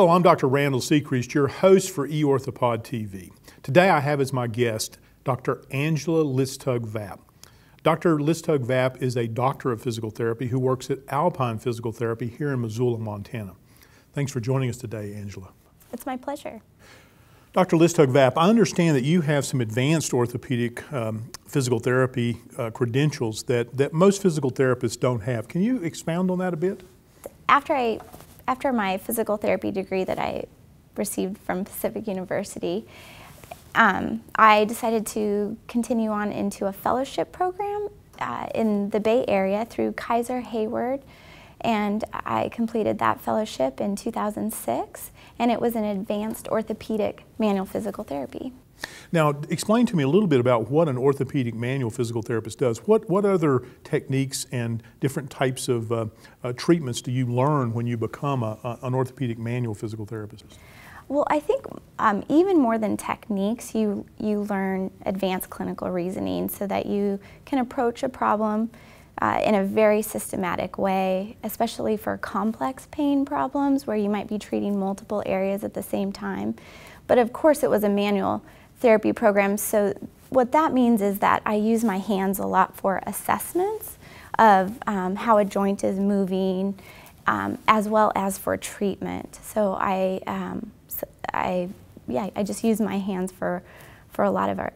Hello, I'm Dr. Randale Sechrest, your host for eOrthopod TV. Today I have as my guest Dr. Angela Listug-Vap. Dr. Listug-Vap is a doctor of physical therapy who works at Alpine Physical Therapy here in Missoula, Montana. Thanks for joining us today, Angela. It's my pleasure. Dr. Listug-Vap, I understand that you have some advanced orthopedic physical therapy credentials that most physical therapists don't have. Can you expound on that a bit? After my physical therapy degree that I received from Pacific University, I decided to continue on into a fellowship program in the Bay Area through Kaiser Hayward, and I completed that fellowship in 2006, and it was in advanced orthopedic manual physical therapy. Now, explain to me a little bit about what an orthopedic manual physical therapist does. What other techniques and different types of treatments do you learn when you become an orthopedic manual physical therapist? Well, I think even more than techniques, you learn advanced clinical reasoning so that you can approach a problem in a very systematic way, especially for complex pain problems where you might be treating multiple areas at the same time. But of course, it was a manual therapy program, so what that means is that I use my hands a lot for assessments of how a joint is moving, as well as for treatment. So I just use my hands for a lot of our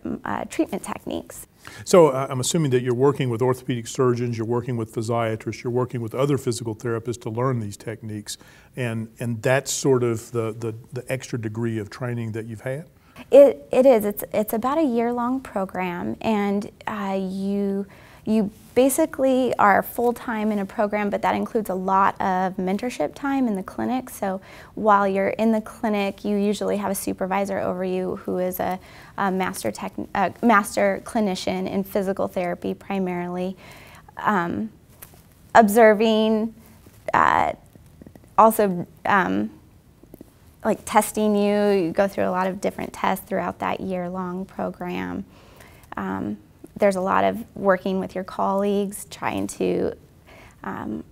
treatment techniques. So I'm assuming that you're working with orthopedic surgeons, you're working with physiatrists, you're working with other physical therapists to learn these techniques, and that's sort of the extra degree of training that you've had? It is. It's about a year-long program, and you basically are full-time in a program, but that includes a lot of mentorship time in the clinic. So while you're in the clinic, you usually have a supervisor over you who is a master clinician in physical therapy primarily, observing, also like testing you. You go through a lot of different tests throughout that year-long program. There's a lot of working with your colleagues, trying to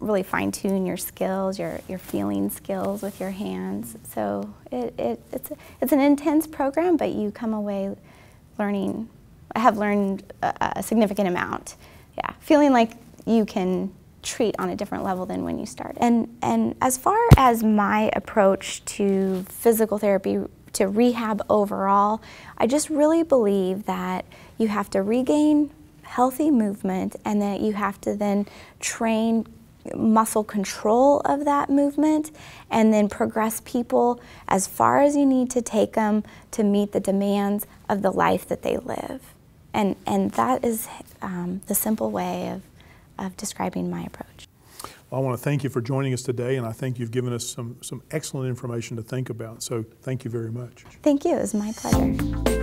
really fine-tune your skills, your feeling skills with your hands. So it's an intense program, but you come away learning. I have learned a significant amount. Yeah, feeling like you can treat on a different level than when you started. And as far as my approach to physical therapy, to rehab overall, I just really believe that you have to regain healthy movement and that you have to then train muscle control of that movement and then progress people as far as you need to take them to meet the demands of the life that they live. And that is the simple way of describing my approach. Well, I want to thank you for joining us today, and I think you've given us some excellent information to think about, so thank you very much. Thank you. It was my pleasure.